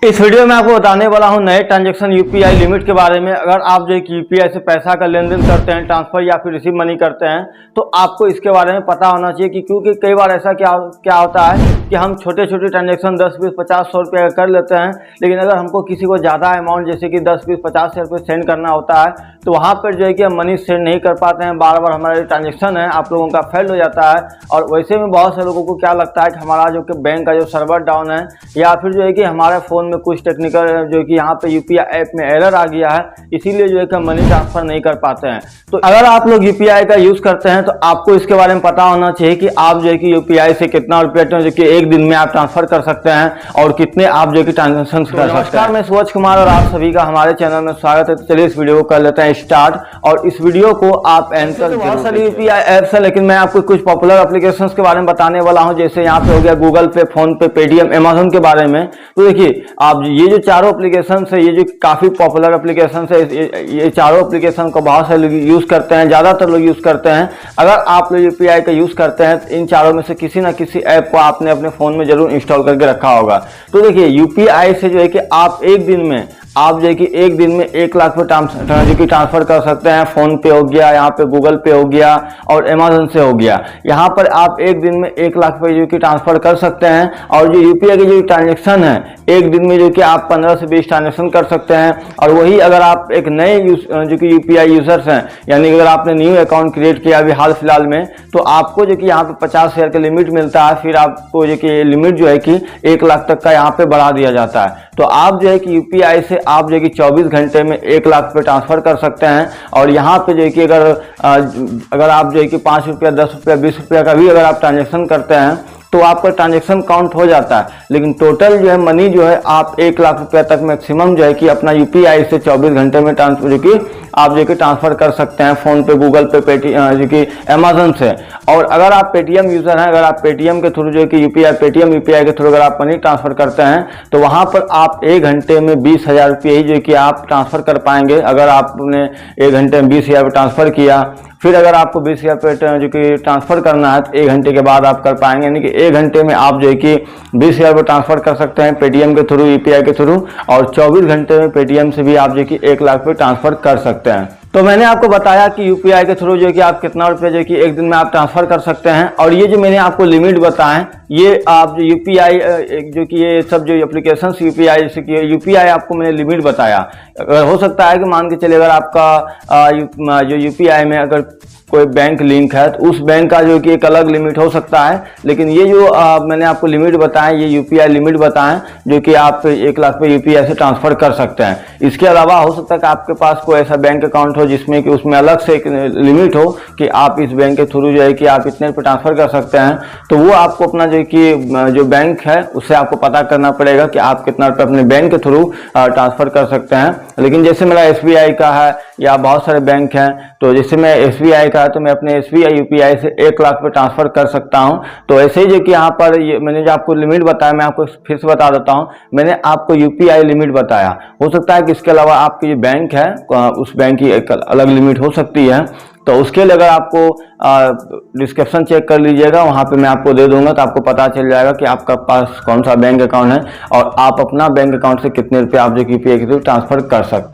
इस वीडियो में आपको बताने वाला हूं नए ट्रांजैक्शन यूपीआई लिमिट के बारे में। अगर आप जो यूपीआई से पैसा का लेन देन करते हैं, ट्रांसफर या फिर रिसीव मनी करते हैं, तो आपको इसके बारे में पता होना चाहिए कि क्योंकि कई बार ऐसा क्या होता है कि हम छोटे छोटे ट्रांजैक्शन 10, 20, 50, 100 रुपये कर लेते हैं, लेकिन अगर हमको किसी को ज़्यादा अमाउंट जैसे कि 10, 20, 50 रुपये सेंड करना होता है, तो वहाँ पर जो है कि हम मनी सेंड नहीं कर पाते हैं। बार बार हमारा जो ट्रांजेक्शन है आप लोगों का फेल हो जाता है। और वैसे में बहुत से लोगों को क्या लगता है कि हमारा जो कि बैंक का जो सर्वर डाउन है, या फिर जो है कि हमारे फ़ोन में कुछ टेक्निकल जो कि यहाँ पे यूपीआई ऐप में एरर आ गया है, इसीलिए जो है कि मनी ट्रांसफर नहीं कर पाते हैं। तो अगर आप लोग यूपीआई का यूज़ करते हैं तो आपको इसके बारे में पता होना चाहिए कि आप जो है कि यूपीआई से कितना रुपया जो कि एक दिन में आप ट्रांसफर कर सकते हैं और कितने आप जो कि ट्रांजेक्शन कर सकते हैं। नमस्कार, मैं सूरज कुमार और आप सभी का हमारे चैनल में स्वागत है। तो चलिए इस वीडियो को कर लेते हैं स्टार्ट, और इस वीडियो को आप एंड तक। बहुत सारी यूपीआई ऐप्स है, लेकिन मैं आपको कुछ पॉपुलर एप्लीकेशन के बारे में बताने वाला हूँ। जैसे यहाँ पे हो गया गूगल पे, फोन पे, पेटीएम, अमेजोन के बारे में। तो देखिए आप ये जो चारों एप्लीकेशन है, ये जो काफी पॉपुलर एप्लीकेशन है, ये चारों एप्लीकेशन को बहुत से लोग यूज करते हैं, ज्यादातर लोग यूज करते हैं। अगर आप लोग यूपीआई का यूज करते हैं तो इन चारों में से किसी ना किसी ऐप को आपने अपने फोन में जरूर इंस्टॉल करके रखा होगा। तो देखिए यूपीआई से जो है कि आप एक दिन में 1 लाख पे ट्रांसफर कर सकते हैं। फोन पे हो गया, यहाँ पे गूगल पे हो गया और अमेजोन से हो गया। यहाँ पर आप एक दिन में 1 लाख पे जो कि ट्रांसफर कर सकते हैं। और जो यूपीआई की जो ट्रांजेक्शन है, एक दिन में जो कि आप 15 से 20 ट्रांजेक्शन कर सकते हैं। और वही अगर आप एक नए जो कि यूपीआई यूजर्स हैं, यानी अगर आपने न्यू अकाउंट क्रिएट किया अभी हाल फिलहाल में, तो आपको जो कि यहाँ पे 50,000 का लिमिट मिलता है। फिर आपको जो कि लिमिट जो है कि 1 लाख तक का यहाँ पे बढ़ा दिया जाता है। तो आप जो है कि यूपीआई से आप जो है कि 24 घंटे में 1 लाख पे ट्रांसफर कर सकते हैं। और यहाँ पे जो है कि अगर आप जो है कि 5 रुपया, 10 रुपया, 20 रुपया का भी अगर आप ट्रांजेक्शन करते हैं तो आपका ट्रांजेक्शन काउंट हो जाता है। लेकिन टोटल जो है मनी जो है आप 1 लाख रुपया तक मैक्सिमम जो है कि अपना यूपीआई से 24 घंटे में ट्रांसफर कर सकते हैं। फोन पे, गूगल पे, पेटीएम जो कि अमेजोन से। और अगर आप पेटीएम यूजर हैं, अगर आप पेटीएम के थ्रू जो है कि पेटीएम यूपीआई के थ्रू अगर आप मनी ट्रांसफर करते हैं, तो वहां पर आप 1 घंटे में 20,000 रुपये ही जो कि आप ट्रांसफर कर पाएंगे। अगर आपने 1 घंटे में 20,000 ट्रांसफर किया, फिर अगर आपको 20,000 पे जो कि ट्रांसफर करना है तो 1 घंटे के बाद आप कर पाएंगे। यानी कि 1 घंटे में आप जो है कि 20,000 पे ट्रांसफर कर सकते हैं पेटीएम के थ्रू, यूपीआई के थ्रू। और 24 घंटे में पेटीएम से भी आप जो कि 1 लाख पे ट्रांसफर कर सकते हैं। तो मैंने आपको बताया कि यूपीआई के थ्रू जो कि आप कितना रुपये जो कि एक दिन में आप ट्रांसफर कर सकते हैं। और ये जो मैंने आपको लिमिट बताएं, ये आप जो यूपीआई जो कि ये सब जो एप्लीकेशंस यूपीआई जैसे कि यूपीआई आपको मैंने लिमिट बताया। हो सकता है कि मान के चलिए अगर आपका जो यूपीआई में अगर कोई बैंक लिंक है तो उस बैंक का जो कि एक अलग लिमिट हो सकता है। लेकिन ये जो मैंने आपको लिमिट बताएं, ये यूपीआई लिमिट बताएं जो कि आप 1 लाख पे यूपीआई से ट्रांसफर कर सकते हैं। इसके अलावा हो सकता है कि आपके पास कोई ऐसा बैंक अकाउंट हो जिसमें कि उसमें अलग से एक लिमिट हो कि आप इस बैंक के थ्रू जो है कि आप इतने पे ट्रांसफर कर सकते हैं। तो वो आपको अपना जो कि जो बैंक है उससे आपको पता करना पड़ेगा कि आप कितना रुपये अपने बैंक के थ्रू ट्रांसफर कर सकते हैं। लेकिन जैसे मेरा एसबीआई का है या बहुत सारे बैंक हैं, तो जैसे मैं एसबीआई का है तो मैं अपने एसबीआई यूपीआई से 1 लाख पे ट्रांसफर कर सकता हूं। तो ऐसे ही जो कि यहाँ पर मैंने जो आपको लिमिट बताया, मैं आपको फिर से बता देता हूं। मैंने आपको यूपीआई लिमिट बताया। हो सकता है कि इसके अलावा आपकी जो बैंक है उस बैंक की एक अलग लिमिट हो सकती है। तो उसके लिए अगर आपको डिस्क्रिप्शन चेक कर लीजिएगा, वहां पे मैं आपको दे दूंगा, तो आपको पता चल जाएगा कि आपका पास कौन सा बैंक अकाउंट है और आप अपना बैंक अकाउंट से कितने रुपए आप जो यूपीआई के थ्रू ट्रांसफर कर सकते हैं।